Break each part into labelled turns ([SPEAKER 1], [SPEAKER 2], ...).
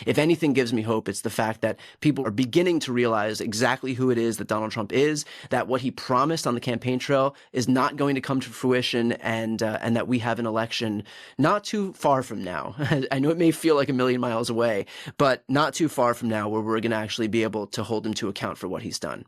[SPEAKER 1] if anything gives me hope, it's the fact that people are beginning to realize exactly who it is that Donald Trump is, that what he promised on the campaign trail is not going to come to fruition, and that we have an election not too far from now. I know it may feel like a million miles away, but not too far from now, where we're going to actually be able to hold him to account for what he's done.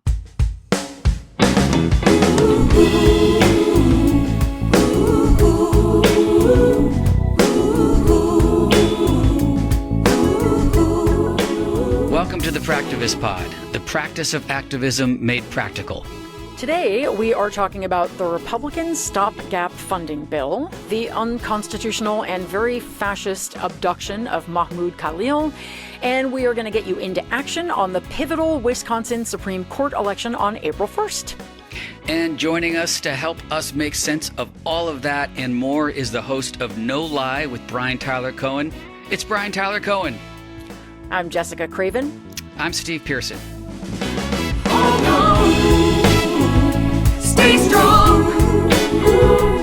[SPEAKER 2] Welcome to the Practivist Pod, the practice of activism made practical.
[SPEAKER 3] Today, we are talking about the Republican stopgap funding bill, the unconstitutional and very fascist abduction of Mahmoud Khalil, and we are going to get you into action on the pivotal Wisconsin Supreme Court election on April 1st.
[SPEAKER 2] And joining us to help us make sense of all of that and more is the host of No Lie with Brian Tyler Cohen. It's Brian Tyler Cohen.
[SPEAKER 3] I'm Jessica Craven.
[SPEAKER 2] I'm Steve Pearson.
[SPEAKER 4] Oh no, stay strong,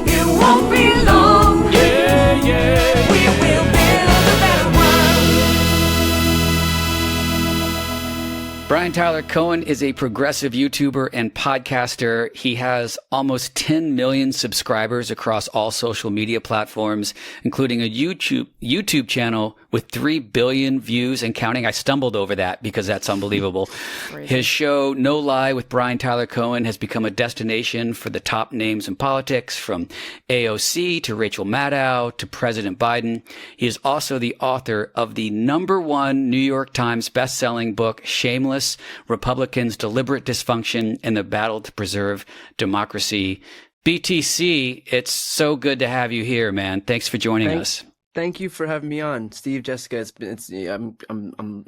[SPEAKER 4] it won't be long, yeah, yeah, we will build a better world.
[SPEAKER 2] Brian Tyler Cohen is a progressive YouTuber and podcaster. He has almost 10 million subscribers across all social media platforms, including a YouTube channel with 3 billion views and counting. I stumbled over that because that's unbelievable. His show, No Lie with Brian Tyler Cohen, has become a destination for the top names in politics, from AOC to Rachel Maddow to President Biden. He is also the author of the #1 New York Times bestselling book, Shameless: Republicans' Deliberate Dysfunction and the Battle to Preserve Democracy. BTC, it's so good to have you here, man. Thanks for joining us.
[SPEAKER 1] Thank you for having me on, Steve, Jessica. We're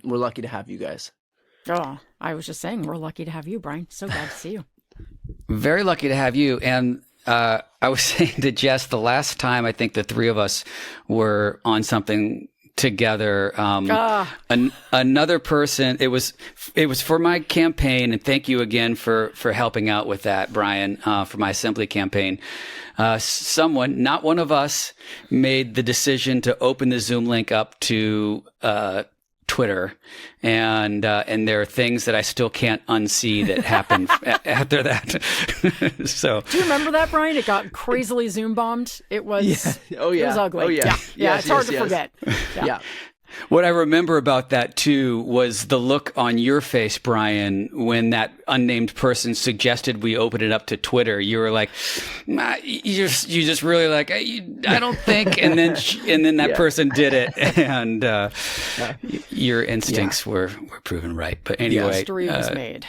[SPEAKER 1] lucky to have you guys.
[SPEAKER 3] Oh, I was just saying, we're lucky to have you, Brian. So glad to see you.
[SPEAKER 2] Very lucky to have you. And I was saying to Jess, the last time I think the three of us were on something together, another person, it was for my campaign, and thank you again for helping out with that, Brian, for my Assembly campaign. Someone, not one of us, made the decision to open the Zoom link up to Twitter, and there are things that I still can't unsee that happened after that. So,
[SPEAKER 3] do you remember that, Brian? It got crazily Zoom bombed. It was, it was ugly.
[SPEAKER 1] Oh, yeah.
[SPEAKER 3] Yeah. It's hard to forget.
[SPEAKER 1] Yeah.
[SPEAKER 2] What I remember about that too was the look on your face, Brian, when that unnamed person suggested we open it up to Twitter. You were like, you just really like, I don't think, and then that person did it, and your instincts were proven right. But anyway,
[SPEAKER 3] history was made.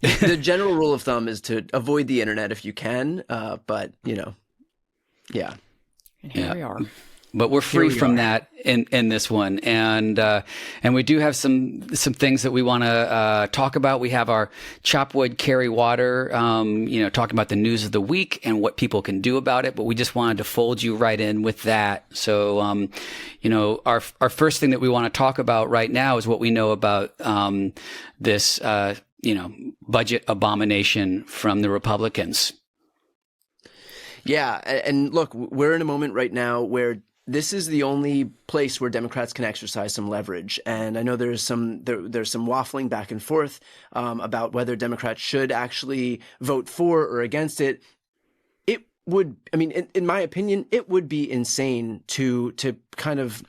[SPEAKER 1] The general rule of thumb is to avoid the internet if you can, but yeah.
[SPEAKER 3] And here we are.
[SPEAKER 2] But we're free from that in this one, and we do have some things that we want to talk about. We have our Chop Wood, Carry Water, talking about the news of the week and what people can do about it. But we just wanted to fold you right in with that. So, our first thing that we want to talk about right now is what we know about this budget abomination from the Republicans.
[SPEAKER 1] Yeah, and look, we're in a moment right now where this is the only place where Democrats can exercise some leverage, and I know there's some waffling back and forth about whether Democrats should actually vote for or against it. It would, in my opinion, it would be insane to kind of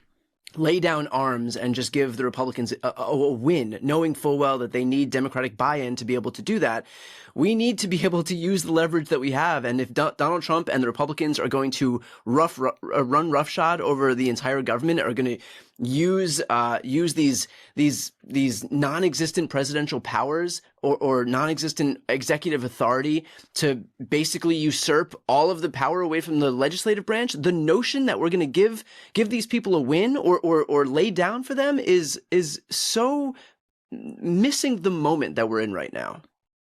[SPEAKER 1] lay down arms and just give the Republicans a win, knowing full well that they need Democratic buy-in to be able to do that. We need to be able to use the leverage that we have. And if Donald Trump and the Republicans are going to run roughshod over the entire government, are going to use these non-existent presidential powers or non-existent executive authority to basically usurp all of the power away from the legislative branch, the notion that we're going to give these people a win or lay down for them is so missing the moment that we're in right now.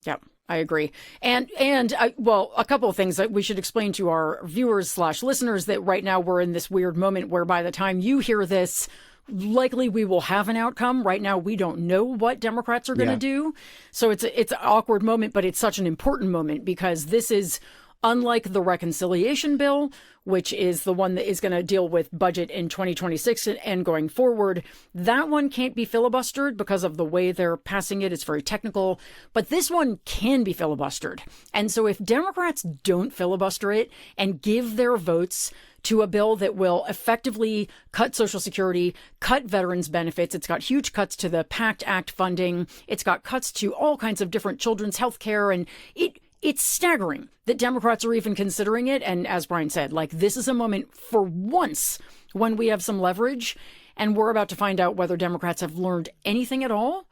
[SPEAKER 3] Yep. I agree. And a couple of things that we should explain to our viewers / listeners, that right now we're in this weird moment where by the time you hear this, likely we will have an outcome. Right now, we don't know what Democrats are going to do. So it's an awkward moment, but it's such an important moment because this is Unlike the reconciliation bill, which is the one that is going to deal with budget in 2026 and going forward, that one can't be filibustered because of the way they're passing it. It's very technical, but this one can be filibustered. And so if Democrats don't filibuster it and give their votes to a bill that will effectively cut Social Security, cut veterans benefits. It's got huge cuts to the PACT Act funding. It's got cuts to all kinds of different children's health care. And it's staggering that Democrats are even considering it. And as Brian said, like, this is a moment for once when we have some leverage, and we're about to find out whether Democrats have learned anything at all,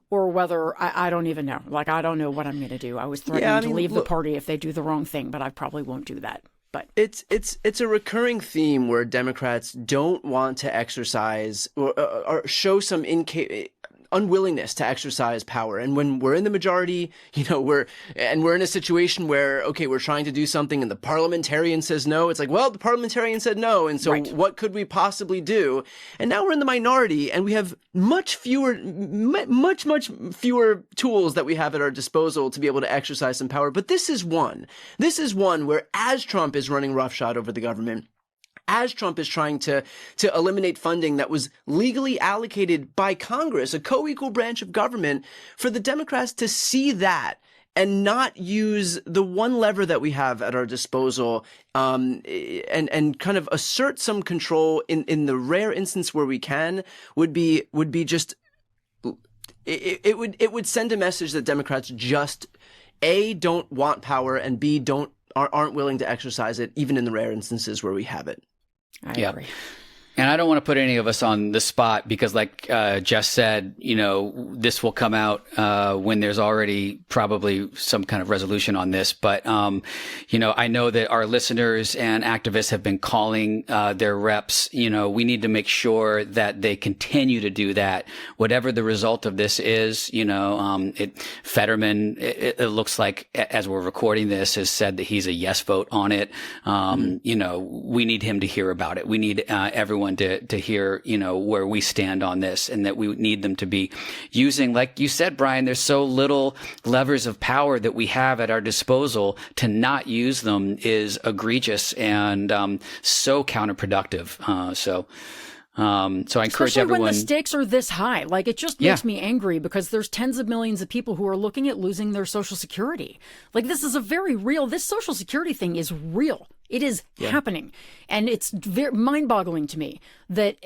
[SPEAKER 3] or whether I don't even know. Like, I don't know what I'm going to do. I was threatening to leave the party if they do the wrong thing, but I probably won't do that. But
[SPEAKER 1] it's a recurring theme where Democrats don't want to exercise or show some unwillingness to exercise power. And when we're in the majority, we're in a situation where, okay, we're trying to do something and the parliamentarian says no. It's like, well, the parliamentarian said no. And so what could we possibly do? And now we're in the minority and we have much fewer tools that we have at our disposal to be able to exercise some power. But this is one. This is one where, as Trump is running roughshod over the government, as Trump is trying to eliminate funding that was legally allocated by Congress, a co-equal branch of government, for the Democrats to see that and not use the one lever that we have at our disposal, and kind of assert some control in the rare instance where we can, would be just, it would send a message that Democrats just, A, don't want power, and B, aren't willing to exercise it, even in the rare instances where we have it.
[SPEAKER 3] I agree.
[SPEAKER 2] And I don't want to put any of us on the spot because, like Jess said, this will come out when there's already probably some kind of resolution on this. But, I know that our listeners and activists have been calling their reps. We need to make sure that they continue to do that. Whatever the result of this is, Fetterman, it looks like, as we're recording this, has said that he's a yes vote on it. We need him to hear about it. We need everyone to hear, where we stand on this, and that we need them to be using, like you said, Brian, there's so little levers of power that we have at our disposal. To not use them is egregious and so counterproductive. So I encourage
[SPEAKER 3] Especially
[SPEAKER 2] everyone.
[SPEAKER 3] when the stakes are this high. Like, it just makes me angry because there's tens of millions of people who are looking at losing their Social Security. Like, this is a very real, this Social Security thing is real. It is happening. And it's very mind-boggling to me that,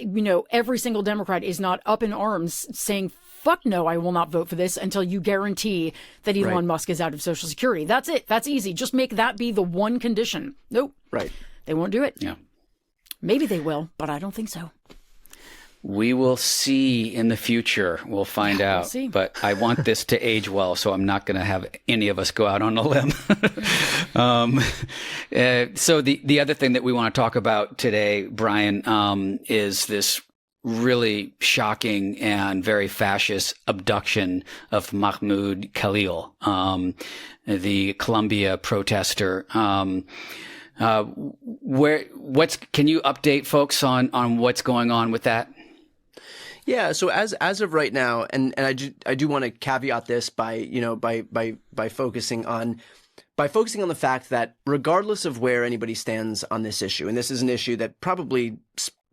[SPEAKER 3] every single Democrat is not up in arms saying, fuck no, I will not vote for this until you guarantee that Elon Musk is out of Social Security. That's it. That's easy. Just make that be the one condition. Nope.
[SPEAKER 1] Right.
[SPEAKER 3] They won't do it.
[SPEAKER 2] Yeah.
[SPEAKER 3] Maybe they will, but I don't think so.
[SPEAKER 2] We will see in the future. We'll find out.
[SPEAKER 3] We'll see.
[SPEAKER 2] But I want this to age well, so I'm not going to have any of us go out on a limb. So the other thing that we want to talk about today, Brian, is this really shocking and very fascist abduction of Mahmoud Khalil, the Colombia protester. Can you update folks on what's going on with that?
[SPEAKER 1] Yeah. So as of right now, and I do want to caveat this by focusing on the fact that regardless of where anybody stands on this issue, and this is an issue that probably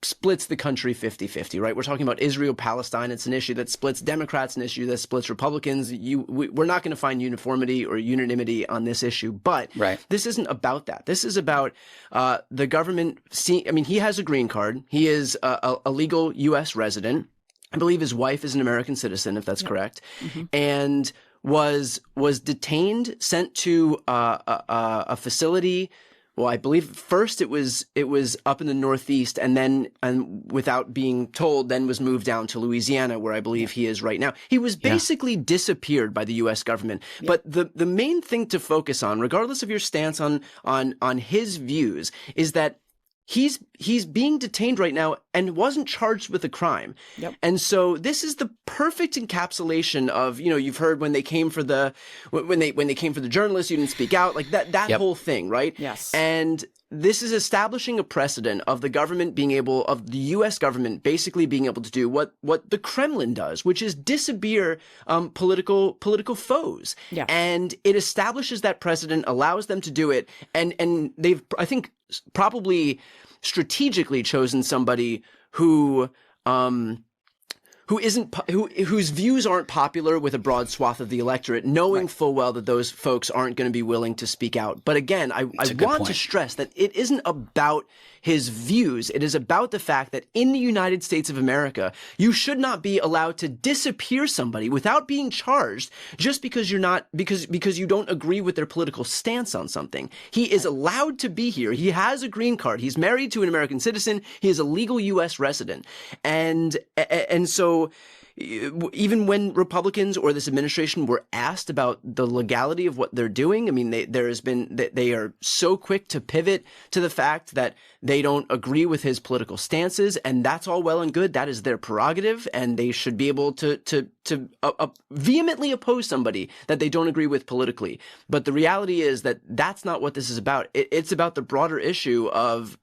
[SPEAKER 1] splits the country 50-50, right? We're talking about Israel-Palestine. It's an issue that splits Democrats, an issue that splits Republicans. We're not going to find uniformity or unanimity on this issue, but this isn't about that. This is about the government he has a green card. He is a legal U.S. resident. I believe his wife is an American citizen, if that's correct, and was detained, sent to a facility. Well, I believe first it was up in the Northeast, and without being told, then was moved down to Louisiana, where I believe he is right now. He was basically disappeared by the U.S. government. But the main thing to focus on, regardless of your stance on his views, is that he's being detained right now and wasn't charged with a crime.
[SPEAKER 3] Yep.
[SPEAKER 1] And so this is the perfect encapsulation of, you've heard when they came for the journalists, you didn't speak out, like that
[SPEAKER 2] Yep.
[SPEAKER 1] whole thing, right?
[SPEAKER 3] Yes.
[SPEAKER 1] And this is establishing a precedent of the U.S. government basically being able to do what the Kremlin does, which is disappear political foes.
[SPEAKER 3] Yeah.
[SPEAKER 1] And it establishes that precedent, allows them to do it, and they've, I think, probably strategically chosen somebody whose views aren't popular with a broad swath of the electorate, knowing full well that those folks aren't going to be willing to speak out. But again, I want to stress that it isn't about his views. It is about the fact that in the United States of America, you should not be allowed to disappear somebody without being charged just because because you don't agree with their political stance on something. He is allowed to be here. He has a green card. He's married to an American citizen. He is a legal U.S. resident. And so even when Republicans or this administration were asked about the legality of what they're doing, I mean, they are so quick to pivot to the fact that they don't agree with his political stances, and that's all well and good. That is their prerogative, and they should be able to vehemently oppose somebody that they don't agree with politically. But the reality is that that's not what this is about. It's about the broader issue of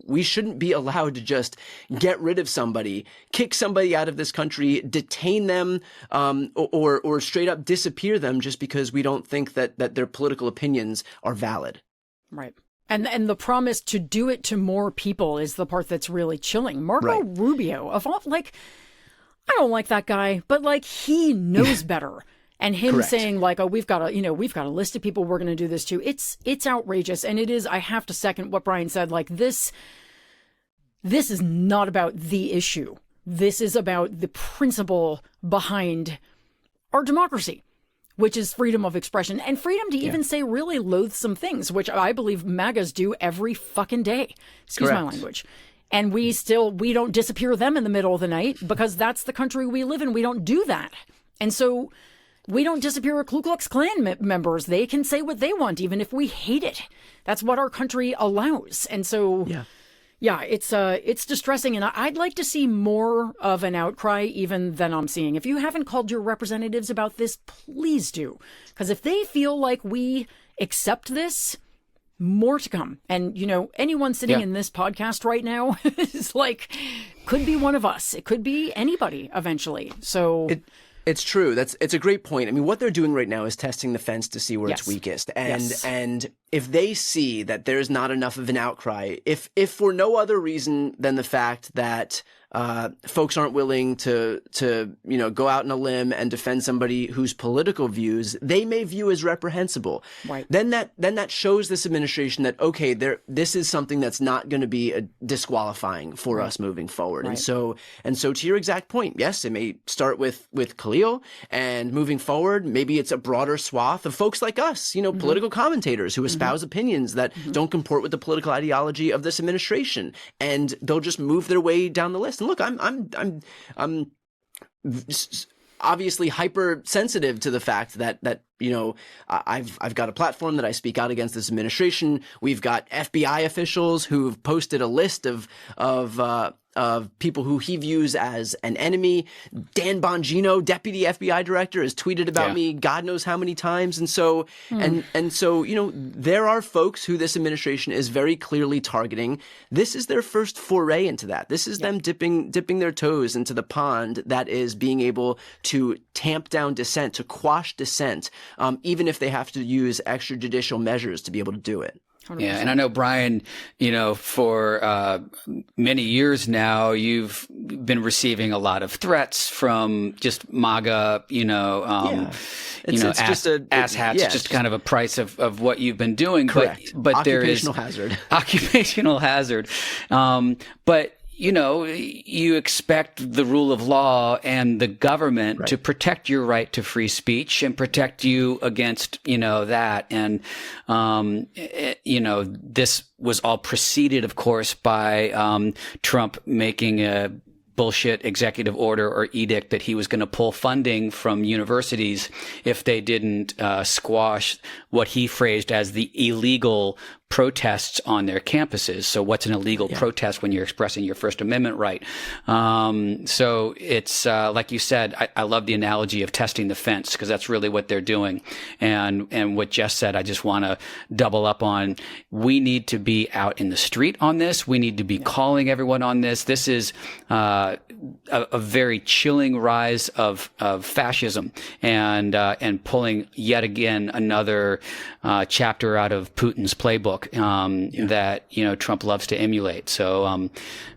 [SPEAKER 1] we shouldn't be allowed to just get rid of somebody, kick somebody out of this country, detain them, or straight up disappear them just because we don't think that their political opinions are valid.
[SPEAKER 3] Right. And the promise to do it to more people is the part that's really chilling. Marco Rubio, of all, I don't like that guy, but he knows better. And him
[SPEAKER 1] Correct.
[SPEAKER 3] saying oh, we've got a list of people we're going to do this to. It's outrageous. And it is, I have to second what Brian said, this is not about the issue. This is about the principle behind our democracy, which is freedom of expression and freedom to even say really loathsome things, which I believe MAGAs do every fucking day. Excuse my language. And we don't disappear them in the middle of the night because that's the country we live in. We don't do that. And so we don't disappear Ku Klux Klan members. They can say what they want, even if we hate it. That's what our country allows. And so, yeah, it's distressing. And I'd like to see more of an outcry even than I'm seeing. If you haven't called your representatives about this, please do. Because if they feel like we accept this, more to come. And, anyone sitting in this podcast right now is could be one of us. It could be anybody eventually. So
[SPEAKER 1] it's true. It's a great point. I mean, what they're doing right now is testing the fence to see where it's weakest. And if they see that there's not enough of an outcry, if for no other reason than the fact that folks aren't willing to go out on a limb and defend somebody whose political views they may view as reprehensible,
[SPEAKER 3] right.
[SPEAKER 1] then that shows this administration that, okay, this is something that's not going to be disqualifying for us moving forward.
[SPEAKER 3] Right.
[SPEAKER 1] And so to your exact point, yes, it may start with Khalil, and moving forward, maybe it's a broader swath of folks like us, political commentators who espouse opinions that don't comport with the political ideology of this administration, and they'll just move their way down the list. And look, I'm obviously hypersensitive to the fact that I've got a platform that I speak out against this administration. We've got FBI officials who've posted a list of people who he views as an enemy. Dan Bongino, deputy FBI director, has tweeted about me God knows how many times. And so, and so, there are folks who this administration is very clearly targeting. This is their first foray into that. This is them dipping their toes into the pond that is being able to tamp down dissent, to quash dissent, even if they have to use extrajudicial measures to be able to do it.
[SPEAKER 3] 100%.
[SPEAKER 2] Yeah, and I know, Brian, for many years now, you've been receiving a lot of threats from just MAGA, ass hats, just kind of a price of what you've been doing.
[SPEAKER 1] Correct.
[SPEAKER 2] But there is
[SPEAKER 1] occupational
[SPEAKER 2] hazard. But you expect the rule of law and the government to protect your right to free speech and protect you against, that. And, this was all preceded, of course, by Trump making a bullshit executive order or edict that he was going to pull funding from universities if they didn't squash what he phrased as the illegal protests on their campuses. So what's an illegal protest when you're expressing your First Amendment right? So it's like you said, I love the analogy of testing the fence, because that's really what they're doing. And what Jess said, I just want to double up on. We need to be out in the street on this. We need to be calling everyone on this. This is a very chilling rise of fascism, and pulling yet again another chapter out of Putin's playbook that Trump loves to emulate. So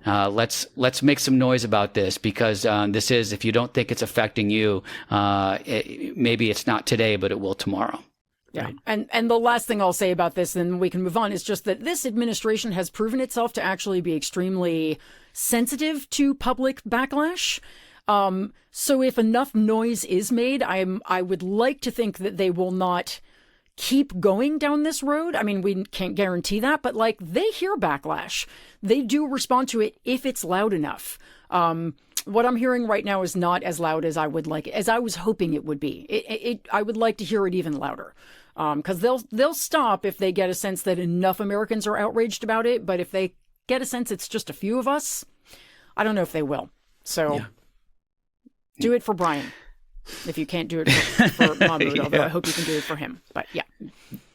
[SPEAKER 2] let's make some noise about this, because this is, if you don't think it's affecting you, maybe it's not today, but it will tomorrow.
[SPEAKER 3] Yeah. Right. And the last thing I'll say about this, then we can move on, is just that this administration has proven itself to actually be extremely sensitive to public backlash. So if enough noise is made, I would like to think that they will not keep going down this road. I mean, we can't guarantee that, but like, they hear backlash. They do respond to it if it's loud enough. What I'm hearing right now is not as loud as I would like, as I was hoping it would be. I would like to hear it even louder. Because they'll stop if they get a sense that enough Americans are outraged about it. But if they get a sense it's just a few of us, I don't know if they will. So do it for Brian. If you can't do it for Mahmoud, although I hope you can do it for him. But yeah.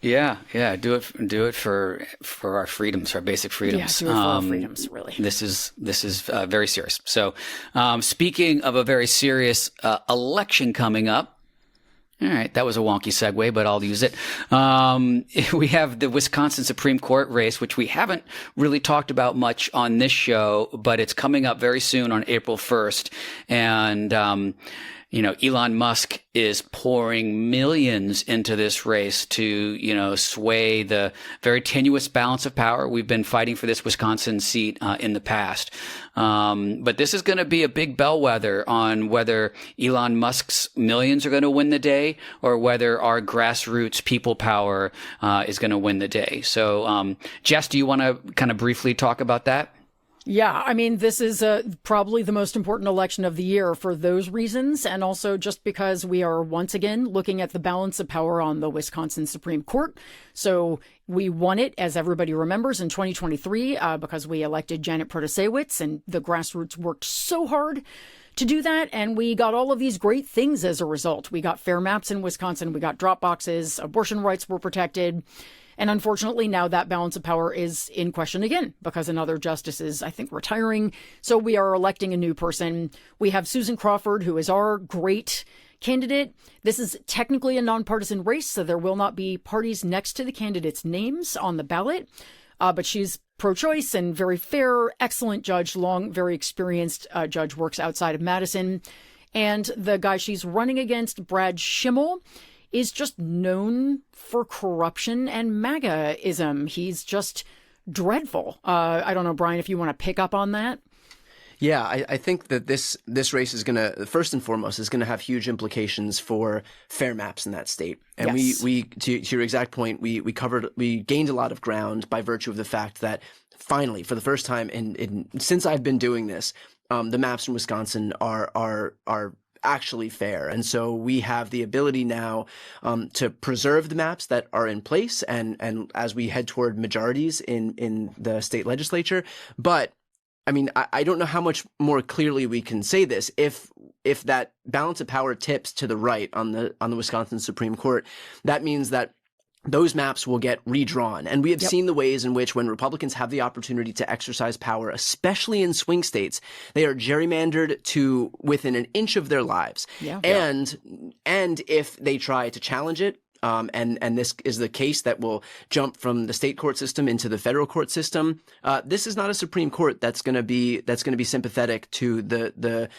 [SPEAKER 3] Do it for our freedoms, our basic freedoms. Yeah, do it for our freedoms, really.
[SPEAKER 2] This is very serious. So, speaking of a very serious election coming up. All right, that was a wonky segue, but I'll use it. We have the Wisconsin Supreme Court race, which we haven't really talked about much on this show, but it's coming up very soon on April 1st. And Elon Musk is pouring millions into this race to, sway the very tenuous balance of power. We've been fighting for this Wisconsin seat in the past. But this is going to be a big bellwether on whether Elon Musk's millions are going to win the day, or whether our grassroots people power is going to win the day. So, Jess, do you want to kind of briefly talk about that?
[SPEAKER 3] Yeah, I mean, this is probably the most important election of the year for those reasons, and also just because we are once again looking at the balance of power on the Wisconsin Supreme Court. So we won it, as everybody remembers, in 2023 because we elected Janet Protasiewicz, and the grassroots worked so hard to do that, and we got all of these great things as a result. We got fair maps in Wisconsin, we got drop boxes, abortion rights were protected. And unfortunately, now that balance of power is in question again, because another justice is, I think, retiring. So we are electing a new person. We have Susan Crawford, who is our great candidate. This is technically a nonpartisan race, so there will not be parties next to the candidates' names on the ballot. But she's pro-choice and very fair, excellent judge, very experienced judge, works outside of Madison. And the guy she's running against, Brad Schimmel, is just known for corruption and MAGA-ism. He's just dreadful. I don't know, Brian, if you want to pick up on that.
[SPEAKER 1] Yeah, I think that this race is going to, first and foremost, is going to have huge implications for fair maps in that state. And
[SPEAKER 3] yes.
[SPEAKER 1] we to your exact point, we gained a lot of ground by virtue of the fact that finally, for the first time since I've been doing this, the maps in Wisconsin are actually fair. And so we have the ability now to preserve the maps that are in place and as we head toward majorities in the state legislature. But I mean, I don't know how much more clearly we can say this. If that balance of power tips to the right on the Wisconsin Supreme Court, that means that those maps will get redrawn. And we have seen the ways in which when Republicans have the opportunity to exercise power, especially in swing states, they are gerrymandered to within an inch of their lives. Yeah. And if they try to challenge it, and this is the case that will jump from the state court system into the federal court system. This is not a Supreme Court that's going to be sympathetic to the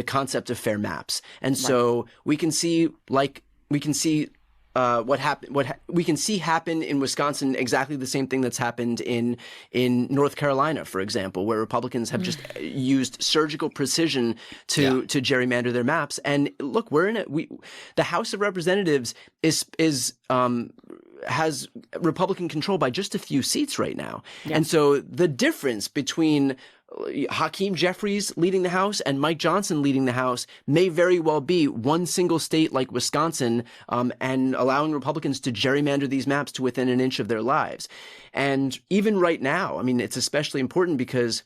[SPEAKER 1] concept of fair maps. And so we can see what we can see happen in Wisconsin, exactly the same thing that's happened in North Carolina, for example, where Republicans have just used surgical precision to gerrymander their maps. And look, the House of Representatives has Republican control by just a few seats right now. Yeah. And so the difference between Hakeem Jeffries leading the House and Mike Johnson leading the House may very well be one single state like Wisconsin, and allowing Republicans to gerrymander these maps to within an inch of their lives. And even right now, I mean, it's especially important because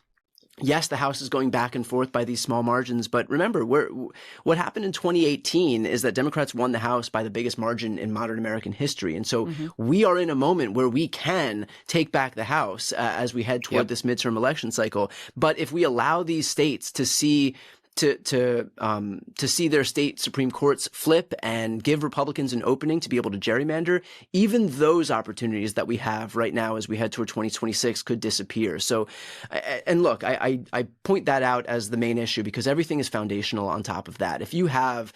[SPEAKER 1] yes, the House is going back and forth by these small margins, but remember, what happened in 2018 is that Democrats won the House by the biggest margin in modern American history. And so we are in a moment where we can take back the House as we head toward this midterm election cycle. But if we allow these states to see see their state Supreme Courts flip and give Republicans an opening to be able to gerrymander, even those opportunities that we have right now as we head toward 2026 could disappear. So, and look, I point that out as the main issue because everything is foundational on top of that. If you have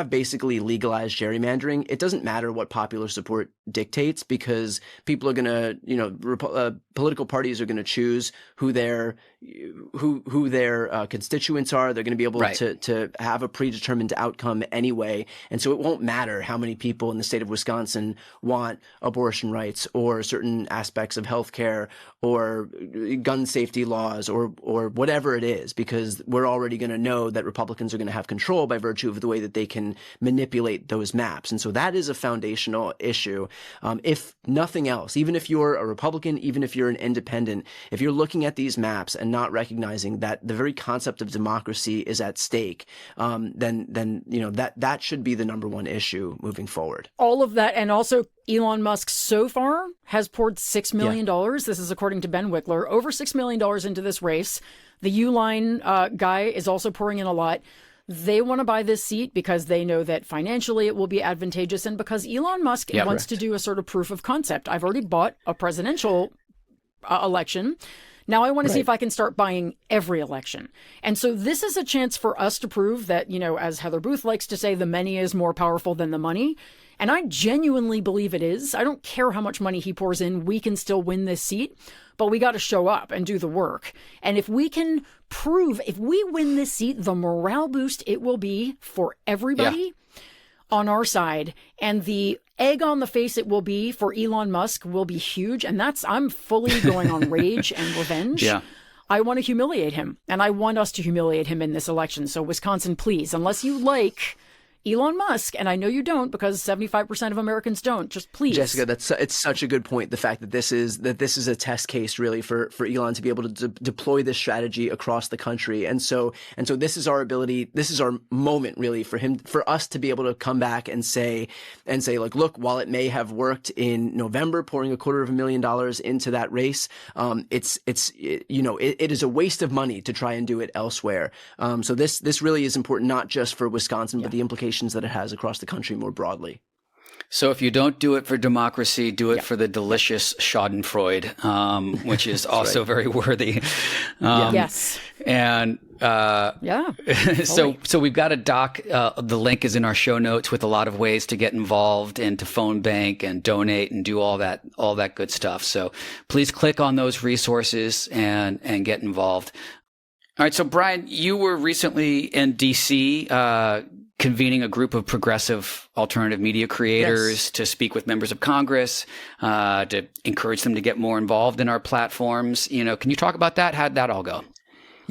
[SPEAKER 1] basically legalized gerrymandering, it doesn't matter what popular support dictates because people are going to, political parties are going to choose who their constituents are. They're going to be able to have a predetermined outcome anyway. And so it won't matter how many people in the state of Wisconsin want abortion rights or certain aspects of healthcare or gun safety laws or whatever it is, because we're already going to know that Republicans are going to have control by virtue of the way that they can manipulate those maps. And so that is a foundational issue. If nothing else, even if you're a Republican, even if you're an independent, if you're looking at these maps and not recognizing that the very concept of democracy is at stake, then that should be the number one issue moving forward.
[SPEAKER 3] All of that, and also Elon Musk so far has poured $6 million. This is according to Ben Wickler, over $6 million into this race. The Uline guy is also pouring in a lot. They want to buy this seat because they know that financially it will be advantageous, and because Elon Musk wants to do a sort of proof of concept. I've already bought a presidential election. Now I want to see if I can start buying every election. And so this is a chance for us to prove that, as Heather Booth likes to say, the many is more powerful than the money. And I genuinely believe it is. I don't care how much money he pours in. We can still win this seat, but we got to show up and do the work. And if we can prove, if we win this seat, the morale boost it will be for everybody on our side, and the egg on the face it will be for Elon Musk will be huge. And I'm fully going on rage and revenge. I want to humiliate him, and I want us to humiliate him in this election. So Wisconsin, please, unless you like Elon Musk, and I know you don't because 75% of Americans don't, just please.
[SPEAKER 1] Jessica, it's such a good point. The fact that this is a test case really for Elon to be able to deploy this strategy across the country. And so this is our ability, this is our moment really for us to be able to come back and say like, look, while it may have worked in November, pouring $250,000 into that race, it is a waste of money to try and do it elsewhere. So this really is important, not just for Wisconsin, but the implications that it has across the country more broadly.
[SPEAKER 2] So if you don't do it for democracy, do it for the delicious Schadenfreude, which is also very worthy.
[SPEAKER 3] Yes.
[SPEAKER 2] And so we've got a doc. The link is in our show notes with a lot of ways to get involved and to phone bank and donate and do all that good stuff. So please click on those resources and get involved. All right. So Brian, you were recently in DC, convening a group of progressive alternative media creators to speak with members of Congress, to encourage them to get more involved in our platforms. Can you talk about that? How'd that all go?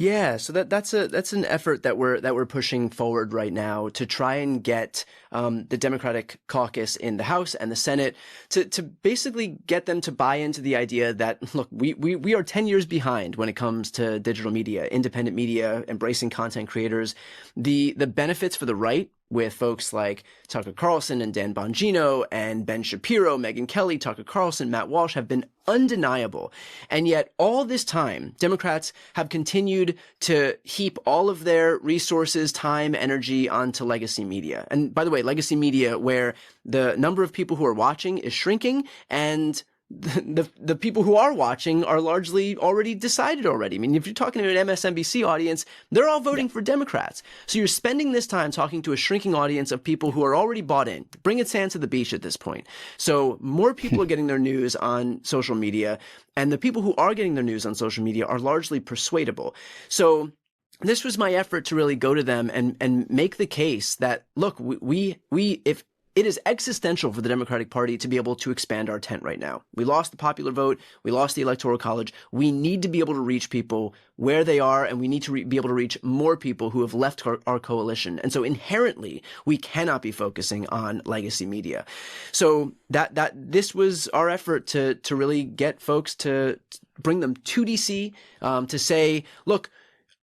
[SPEAKER 1] Yeah, so that's an effort that we're pushing forward right now to try and get the Democratic caucus in the House and the Senate to basically get them to buy into the idea that, look, we are 10 years behind when it comes to digital media, independent media, embracing content creators. The benefits for the right with folks like Tucker Carlson and Dan Bongino and Ben Shapiro, Megyn Kelly, Tucker Carlson, Matt Walsh have been undeniable. And yet all this time, Democrats have continued to heap all of their resources, time, energy onto legacy media. And by the way, legacy media where the number of people who are watching is shrinking and the people who are watching are largely already decided already. I mean, if you're talking to an MSNBC audience, they're all voting for Democrats. So you're spending this time talking to a shrinking audience of people who are already bought in. Bring it sand to the beach at this point. So more people are getting their news on social media, and the people who are getting their news on social media are largely persuadable. So this was my effort to really go to them and make the case that, look, we it is existential for the Democratic Party to be able to expand our tent right now. We lost the popular vote. We lost the Electoral College. We need to be able to reach people where they are, and we need to be able to reach more people who have left our coalition. And so inherently, we cannot be focusing on legacy media. So this was our effort to really get folks to bring them to DC, to say, look,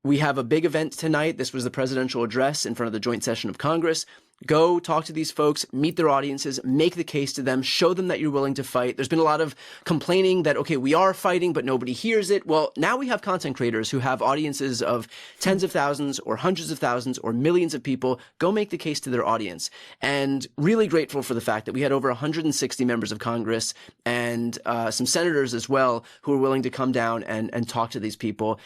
[SPEAKER 1] we have a big event tonight. This was the presidential address in front of the joint session of Congress. Go talk to these folks, meet their audiences, make the case to them, show them that you're willing to fight. There's been a lot of complaining that, okay, we are fighting, but nobody hears it. Well, now we have content creators who have audiences of tens of thousands or hundreds of thousands or millions of people. Go make the case to their audience. And really grateful for the fact that we had over 160 members of Congress and some senators as well who were willing to come down and talk to these people,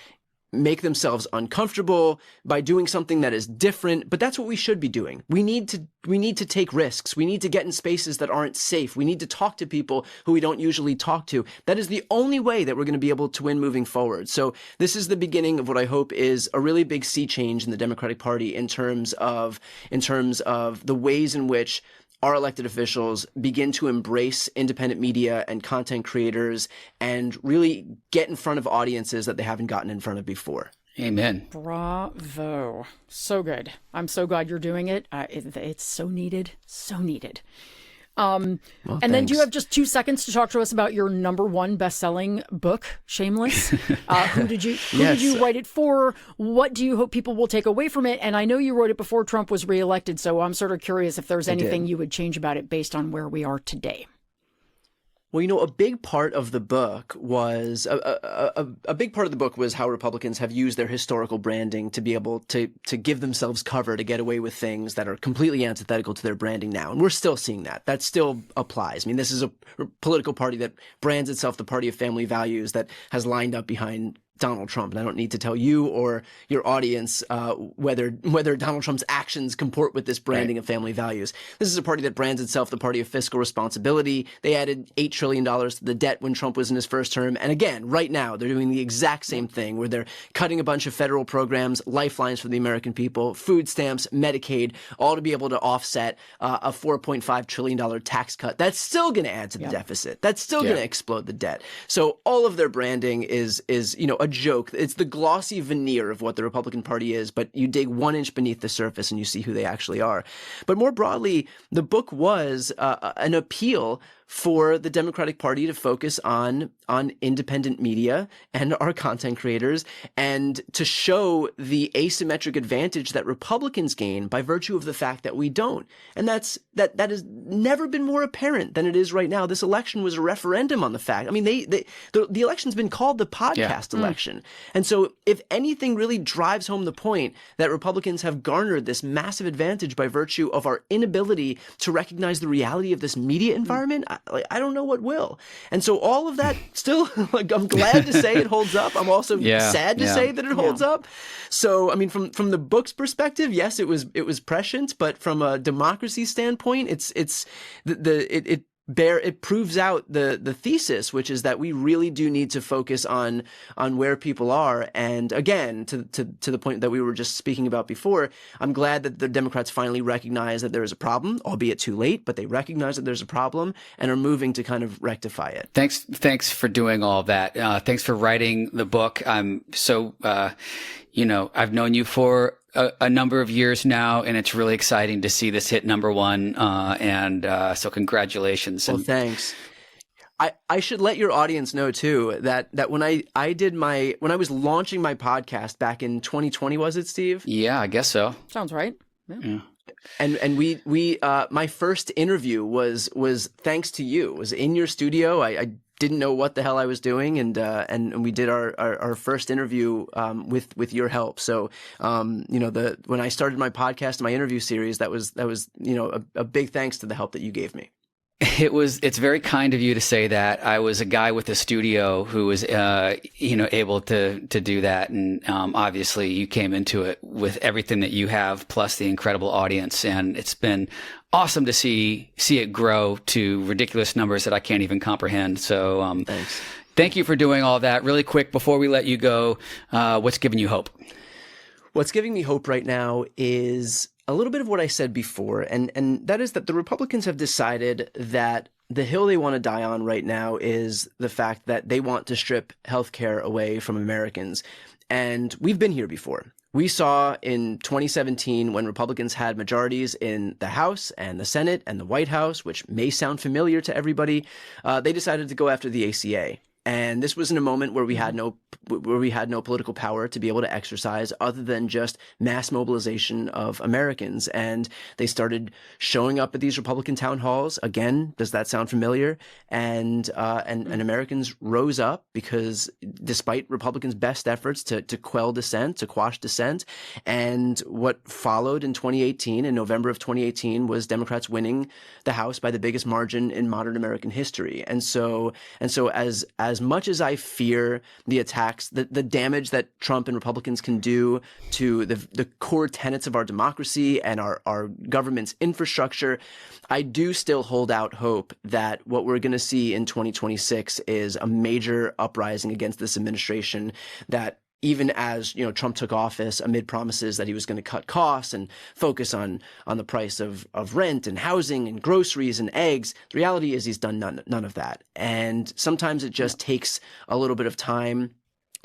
[SPEAKER 1] make themselves uncomfortable by doing something that is different. But that's what we should be doing. We need to take risks. We need to get in spaces that aren't safe. We need to talk to people who we don't usually talk to. That is the only way that we're going to be able to win moving forward. So this is the beginning of what I hope is a really big sea change in the Democratic Party in terms of the ways in which our elected officials begin to embrace independent media and content creators and really get in front of audiences that they haven't gotten in front of before.
[SPEAKER 2] Amen.
[SPEAKER 3] Bravo. So good. I'm so glad you're doing it. It's so needed. So needed. And then do you have just 2 seconds to talk to us about your #1 best-selling book, Shameless? Who did you write it for? What do you hope people will take away from it? And I know you wrote it before Trump was reelected, so I'm sort of curious if there's anything you would change about it based on where we are today.
[SPEAKER 1] Well, a big part of the book was a big part of the book was how Republicans have used their historical branding to be able to give themselves cover to get away with things that are completely antithetical to their branding now. And we're still seeing that. That still applies. I mean, this is a political party that brands itself the party of family values that has lined up behind Donald Trump. And I don't need to tell you or your audience whether Donald Trump's actions comport with this branding of family values. This is a party that brands itself the party of fiscal responsibility. They added $8 trillion to the debt when Trump was in his first term. And again, right now, they're doing the exact same thing where they're cutting a bunch of federal programs, lifelines for the American people, food stamps, Medicaid, all to be able to offset a $4.5 trillion tax cut. That's still going to add to the deficit. That's still going to explode the debt. So all of their branding is a joke. It's the glossy veneer of what the Republican Party is, but you dig 1 inch beneath the surface and you see who they actually are. But more broadly, the book was an appeal for the Democratic Party to focus on independent media and our content creators and to show the asymmetric advantage that Republicans gain by virtue of the fact that we don't. And that has never been more apparent than it is right now. This election was a referendum on the fact. I mean, the election's been called the podcast election. And so if anything really drives home the point that Republicans have garnered this massive advantage by virtue of our inability to recognize the reality of this media environment, I don't know what will. And so all of that still, I'm glad to say it holds up. I'm also sad to say that it holds up. So, I mean, from the book's perspective, yes, it was prescient, but from a democracy standpoint, it proves out the thesis, which is that we really do need to focus on where people are. And again, to the point that we were just speaking about before, I'm glad that the Democrats finally recognize that there is a problem, albeit too late, but they recognize that there's a problem and are moving to kind of rectify it.
[SPEAKER 2] Thanks for doing all that. Thanks for writing the book. I'm so, I've known you for a number of years now, and it's really exciting to see this hit #1. So congratulations.
[SPEAKER 1] Well, thanks. I should let your audience know too that when I was launching my podcast back in 2020, was it, Steve?
[SPEAKER 2] Yeah, I guess so.
[SPEAKER 3] Sounds right. Yeah.
[SPEAKER 1] And we my first interview was thanks to you. It was in your studio. I didn't know what the hell I was doing, and we did our first interview with your help. So when I started my podcast, my interview series, that was a big thanks to the help that you gave me.
[SPEAKER 2] It's very kind of you to say that. I was a guy with a studio who was, able to do that. And, obviously you came into it with everything that you have, plus the incredible audience. And it's been awesome to see it grow to ridiculous numbers that I can't even comprehend. So,
[SPEAKER 1] thanks.
[SPEAKER 2] Thank you for doing all that. Really quick, before we let you go, what's giving you hope?
[SPEAKER 1] What's giving me hope right now is a little bit of what I said before, and that is that the Republicans have decided that the hill they want to die on right now is the fact that they want to strip healthcare away from Americans. And we've been here before. We saw in 2017 when Republicans had majorities in the House and the Senate and the White House, which may sound familiar to everybody, they decided to go after the ACA. And this was in a moment where we had no political power to be able to exercise other than just mass mobilization of Americans. And they started showing up at these Republican town halls. Again, does that sound familiar? And Americans rose up because despite Republicans' best efforts to quell dissent, to quash dissent, and what followed in 2018, in November of 2018, was Democrats winning the House by the biggest margin in modern American history. And so as much as I fear the attacks, the damage that Trump and Republicans can do to the core tenets of our democracy and our government's infrastructure, I do still hold out hope that what we're going to see in 2026 is a major uprising against this administration that, even as Trump took office amid promises that he was going to cut costs and focus on the price of rent and housing and groceries and eggs, the reality is he's done none of that. And sometimes it just takes a little bit of time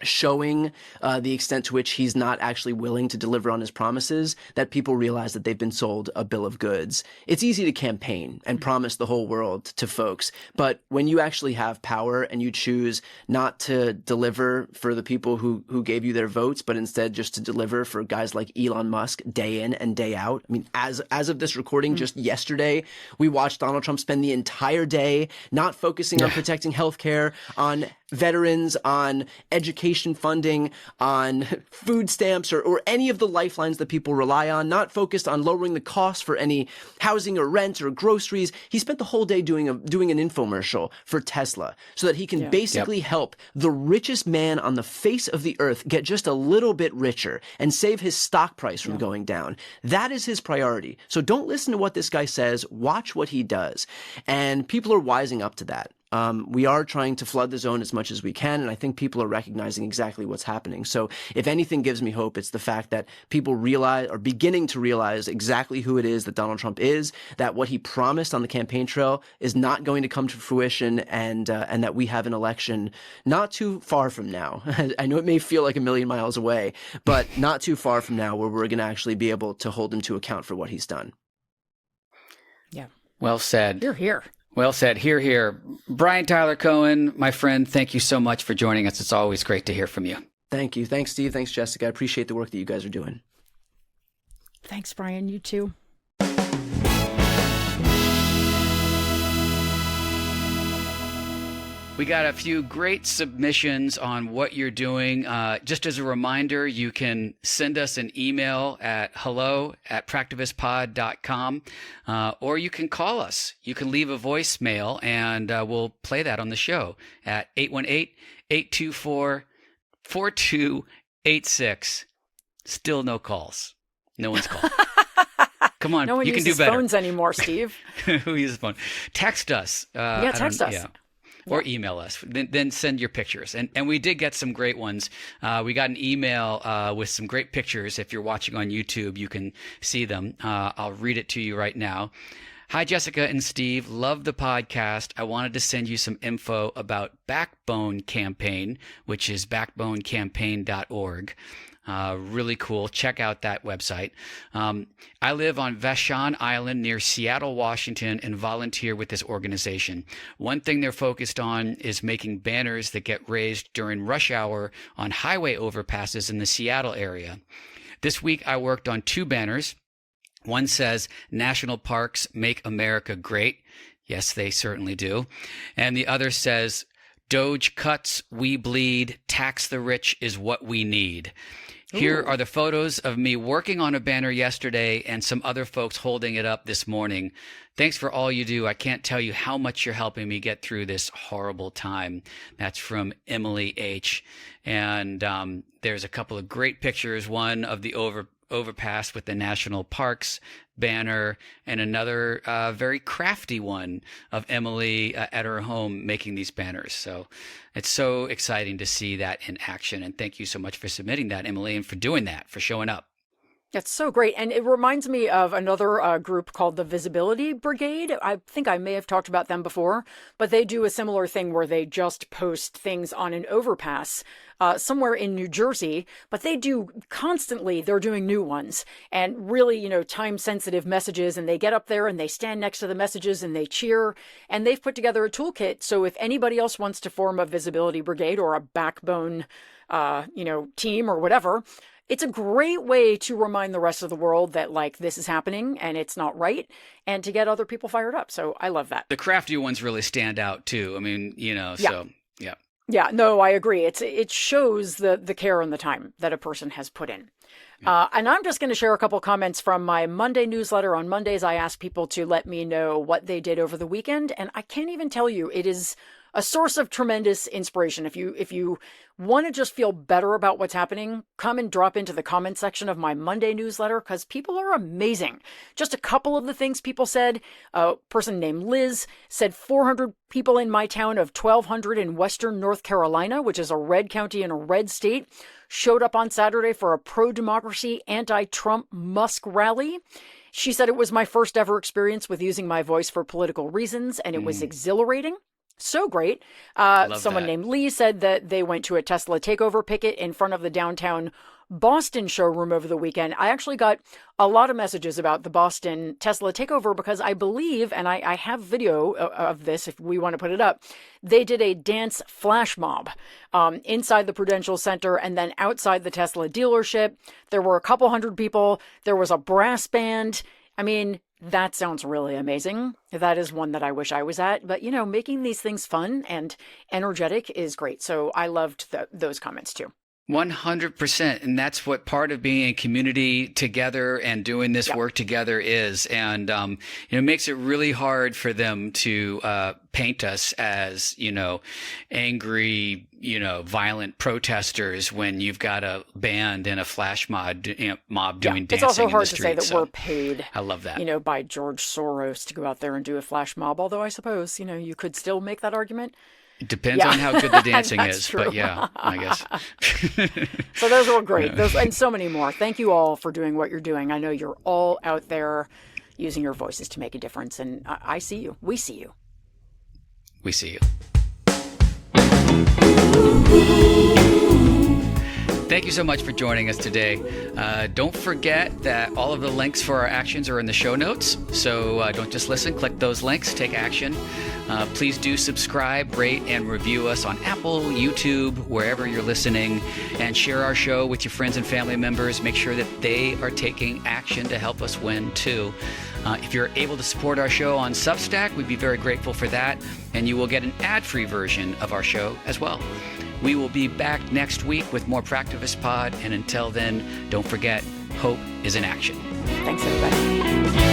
[SPEAKER 1] showing the extent to which he's not actually willing to deliver on his promises, that people realize that they've been sold a bill of goods. It's easy to campaign and promise the whole world to folks, but when you actually have power and you choose not to deliver for the people who gave you their votes, but instead just to deliver for guys like Elon Musk day in and day out. I mean, as of this recording, just yesterday, we watched Donald Trump spend the entire day not focusing on protecting healthcare, on veterans, on education funding, on food stamps, or any of the lifelines that people rely on, not focused on lowering the cost for any housing or rent or groceries. He spent the whole day doing an infomercial for Tesla so that he can basically help the richest man on the face of the earth get just a little bit richer and save his stock price from going down. That is his priority. So don't listen to what this guy says. Watch what he does. And people are wising up to that. We are trying to flood the zone as much as we can, and I think people are recognizing exactly what's happening. So if anything gives me hope, it's the fact that people are beginning to realize exactly who it is that Donald Trump is, that what he promised on the campaign trail is not going to come to fruition, and that we have an election not too far from now. I know it may feel like a million miles away, but not too far from now where we're going to actually be able to hold him to account for what he's done.
[SPEAKER 3] Yeah.
[SPEAKER 2] Well said.
[SPEAKER 3] You're here.
[SPEAKER 2] Well said. Hear, hear. Brian Tyler Cohen, my friend, thank you so much for joining us. It's always great to hear from you.
[SPEAKER 1] Thank you. Thanks, Steve. Thanks, Jessica. I appreciate the work that you guys are doing.
[SPEAKER 3] Thanks, Brian. You too.
[SPEAKER 2] We got a few great submissions on what you're doing. Just as a reminder, you can send us an email at hello@practivistpod.com, or you can call us. You can leave a voicemail, and we'll play that on the show at 818-824-4286. Still no calls. No one's called. Come on,
[SPEAKER 3] no one
[SPEAKER 2] you can do
[SPEAKER 3] uses
[SPEAKER 2] better.
[SPEAKER 3] phones anymore, Steve.
[SPEAKER 2] Who uses phone? Text us.
[SPEAKER 3] Text us.
[SPEAKER 2] Yeah. Or email us, then send your pictures. And we did get some great ones. We got an email with some great pictures. If you're watching on YouTube, you can see them. I'll read it to you right now. Hi, Jessica and Steve. Love the podcast. I wanted to send you some info about Backbone Campaign, which is backbonecampaign.org. Really cool. Check out that website. I live on Vashon Island near Seattle, Washington, and volunteer with this organization. One thing they're focused on is making banners that get raised during rush hour on highway overpasses in the Seattle area. This week, I worked on 2 banners. One says, "National Parks Make America Great." Yes, they certainly do. And the other says, "Doge cuts, we bleed. Tax the rich is what we need." Here are the photos of me working on a banner yesterday and some other folks holding it up this morning. Thanks for all you do. I can't tell you how much you're helping me get through this horrible time. That's from Emily H. And there's a couple of great pictures. One of the overpass with the national parks banner, and another very crafty one of Emily at her home making these banners. So it's so exciting to see that in action. And thank you so much for submitting that, Emily, and for doing that, for showing up.
[SPEAKER 3] That's so great. And it reminds me of another group called the Visibility Brigade. I think I may have talked about them before, but they do a similar thing where they just post things on an overpass somewhere in New Jersey, but they do constantly, they're doing new ones and really, time sensitive messages. And they get up there and they stand next to the messages and they cheer. And they've put together a toolkit. So if anybody else wants to form a Visibility Brigade or a backbone, team or whatever, it's a great way to remind the rest of the world that this is happening and it's not right, and to get other people fired up. So I love that.
[SPEAKER 2] The crafty ones really stand out too. I mean, so yeah.
[SPEAKER 3] Yeah, no, I agree. It shows the care and the time that a person has put in. And I'm just going to share a couple comments from my Monday newsletter. On Mondays, I ask people to let me know what they did over the weekend. And I can't even tell you, it is a source of tremendous inspiration. If you want to just feel better about what's happening, come and drop into the comment section of my Monday newsletter, because people are amazing. Just a couple of the things people said. A person named Liz said 400 people in my town of 1,200 in Western North Carolina, which is a red county in a red state, showed up on Saturday for a pro-democracy, anti-Trump Musk rally. She said it was my first ever experience with using my voice for political reasons, and it was exhilarating. So great. Someone named Lee said that they went to a Tesla takeover picket in front of the downtown Boston showroom over the weekend. I actually got a lot of messages about the Boston Tesla takeover because I believe, and I have video of this if we want to put it up, they did a dance flash mob inside the Prudential Center and then outside the Tesla dealership. There were a couple hundred people. There was a brass band. I mean, that sounds really amazing. That is one that I wish I was at. But, making these things fun and energetic is great. So I loved those comments too.
[SPEAKER 2] 100%. And that's what part of being a community together and doing this work together is. And, it makes it really hard for them to paint us as, angry, violent protesters when you've got a band and a flash mob doing dancing.
[SPEAKER 3] It's also hard
[SPEAKER 2] to
[SPEAKER 3] say that we're paid.
[SPEAKER 2] I love that.
[SPEAKER 3] By George Soros to go out there and do a flash mob. Although I suppose, you could still make that argument.
[SPEAKER 2] It depends on how good the dancing is,
[SPEAKER 3] true.
[SPEAKER 2] but yeah, I guess.
[SPEAKER 3] So those were great. Those and so many more. Thank you all for doing what you're doing. I know you're all out there using your voices to make a difference, and I see you. We see you.
[SPEAKER 2] We see you. Thank you so much for joining us today. Don't forget that all of the links for our actions are in the show notes. So don't just listen, click those links, take action. Please do subscribe, rate, and review us on Apple, YouTube, wherever you're listening, and share our show with your friends and family members. Make sure that they are taking action to help us win too. If you're able to support our show on Substack, we'd be very grateful for that, and you will get an ad-free version of our show as well. We will be back next week with more Practivist Pod, and until then, don't forget, hope is in action.
[SPEAKER 3] Thanks, everybody.